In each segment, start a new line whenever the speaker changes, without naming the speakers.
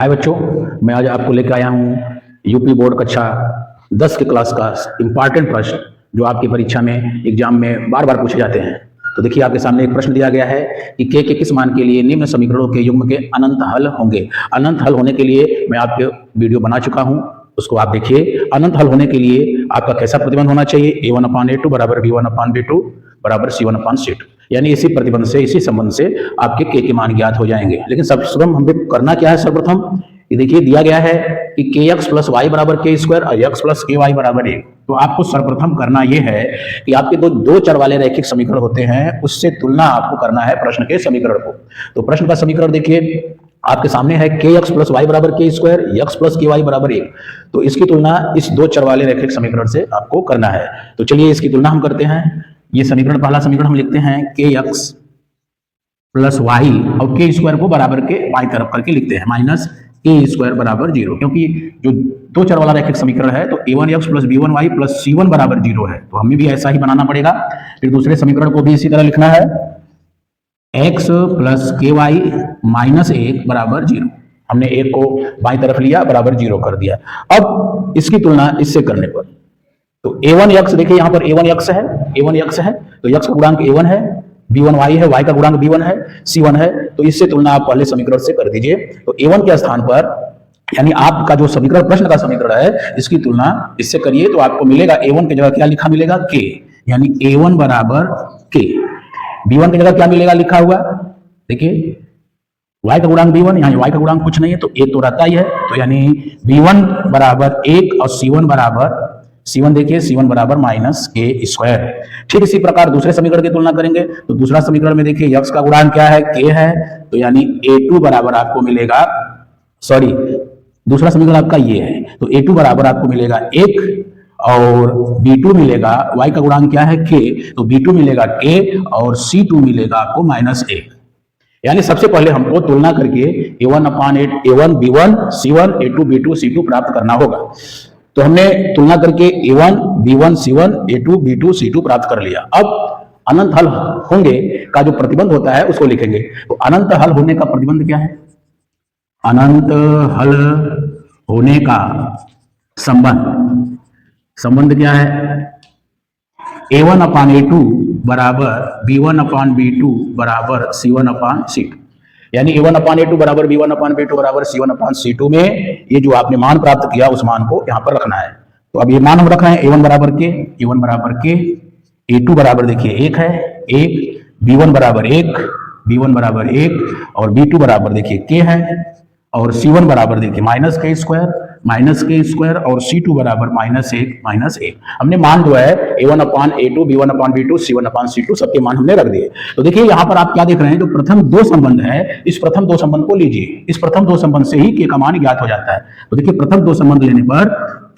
हाय बच्चों, मैं आज आपको लेकर आया हूँ यूपी बोर्ड कक्षा 10 के क्लास का इंपॉर्टेंट प्रश्न जो आपकी परीक्षा में एग्जाम में बार बार पूछे जाते हैं। तो देखिए, आपके सामने एक प्रश्न दिया गया है कि के किस मान के लिए निम्न समीकरणों के युग्म के अनंत हल होंगे। अनंत हल होने के लिए मैं आपके वीडियो बना चुका हूँ, उसको आप देखिए। अनंत हल होने के लिए आपका कैसा प्रतिबंध होना चाहिए? a1/a2 बराबर b1/b2 बराबर c1/c2, यानी इसी प्रतिबंध से, इसी संबंध से आपके के मान ज्ञात हो जाएंगे। लेकिन सबसे हमें करना क्या है? सर्वप्रथम ये देखिए, दिया गया है कि kx प्लस वाई बराबर के स्क्वायर और x प्लस के वाई बराबर 1। तो आपको सर्वप्रथम करना यह है कि आपके दो चर वाले रैखिक समीकरण होते हैं, उससे तुलना आपको करना है प्रश्न के समीकरण को। तो प्रश्न का समीकरण देखिए, आपके सामने है kx प्लस वाई बराबर के स्क्वायर, x प्लस के वाई बराबर 1। तो इसकी तुलना इस दो चर वाले रैखिक समीकरण से आपको करना है। तो चलिए इसकी तुलना हम करते हैं। ये समीकरण, पहला समीकरण हम लिखते हैं kx प्लस वाई और के स्क्वायर को बराबर के वाई तरफ करके लिखते हैं माइनस के स्क्वायर बराबर 0, क्योंकि जो दो चर वाला रैखिक समीकरण है तो a1x plus b1y plus c1 बराबर 0 है, तो हमें भी ऐसा ही बनाना पड़ेगा। फिर दूसरे समीकरण को भी इसी तरह लिखना है, x प्लस के वाई माइनस 1 बराबर 0। हमने 1 को बाई तरफ लिया, बराबर 0 कर दिया। अब इसकी तुलना इससे करने पर तो a1x, देखिए यहां पर a1x है, a1x है तो x का गुणांक a1 है, b1y है, y का गुणांक b1 है, c1 है। तो इससे तुलना आप पहले समीकरण से कर दीजिए। तो a1 के स्थान पर, यानी आपका जो समीकरण, प्रश्न का समीकरण है, इसकी तुलना इससे करिए तो आपको मिलेगा a1 की जगह क्या लिखा मिलेगा? k, यानी a1 बराबर k। b1 की जगह क्या मिलेगा लिखा हुआ? देखिए y का गुणांक b1, यहाँ y का गुणांक कुछ नहीं है तो 1 तो रहता ही है, तो यानी b1 बराबर 1 और c1 देखिए, c1 बराबर माइनस के स्क्वायर। ठीक इसी प्रकार दूसरे समीकरण की तुलना करेंगे तो दूसरा समीकरण में देखिए x का गुणांक क्या है? k है, तो यानी a2 बराबर आपको मिलेगा, सॉरी दूसरा समीकरण आपका ये है, तो a2 बराबर आपको मिलेगा 1 और b2 मिलेगा, y का गुणांक क्या है? k, तो b2 मिलेगा k और c2 मिलेगा आपको माइनस 1। यानी सबसे पहले हमको तुलना करके a1 b1 c1 a2 b2 c2 प्राप्त करना होगा। तो हमने तुलना करके a1 b1 c1 a2 b2 c2 प्राप्त कर लिया। अब अनंत हल होंगे का जो प्रतिबंध होता है उसको लिखेंगे। तो अनंत हल होने का प्रतिबंध क्या है? अनंत हल होने का संबंध क्या है? a1/a2 बराबर b1/b2 बराबर c1/c2, यानी a1/a2 बराबर b1/b2 बराबर c1/c2 में ये जो आपने मान प्राप्त किया उस मान को यहाँ पर रखना है। तो अब ये मान हम रख रहे हैं a1 बराबर के, a2 बराबर देखिए 1 है, 1, b1 बराबर 1 और b2 बराबर देखिए k है, और c1 बराबर देखिए माइनस के स्क्वायर और c2 बराबर माइनस 1। हमने मान जो है a1/a2 b1/b2 c1/c2 सबके मान हमने रख दिए। तो देखिए यहाँ पर आप क्या देख रहे हैं, जो प्रथम दो संबंध है, इस प्रथम दो संबंध को लीजिए। इस प्रथम दो संबंध से ही k का मान ज्ञात हो जाता है। तो देखिए प्रथम दो संबंध लेने पर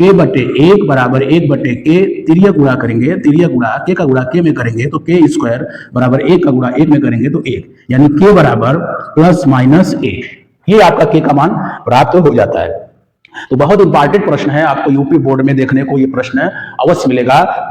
k बटे 1 बराबर 1 बटे k, तिर्यक गुणा करेंगे, k का गुणा k में करेंगे तो k स्क्वायर बराबर 1 का गुणा 1 में करेंगे तो 1, यानी k बराबर प्लस माइनस 1। ये आपका k का मान प्राप्त हो जाता है। तो बहुत इंपॉर्टेंट प्रश्न है, आपको यूपी बोर्ड में देखने को ये प्रश्न अवश्य मिलेगा।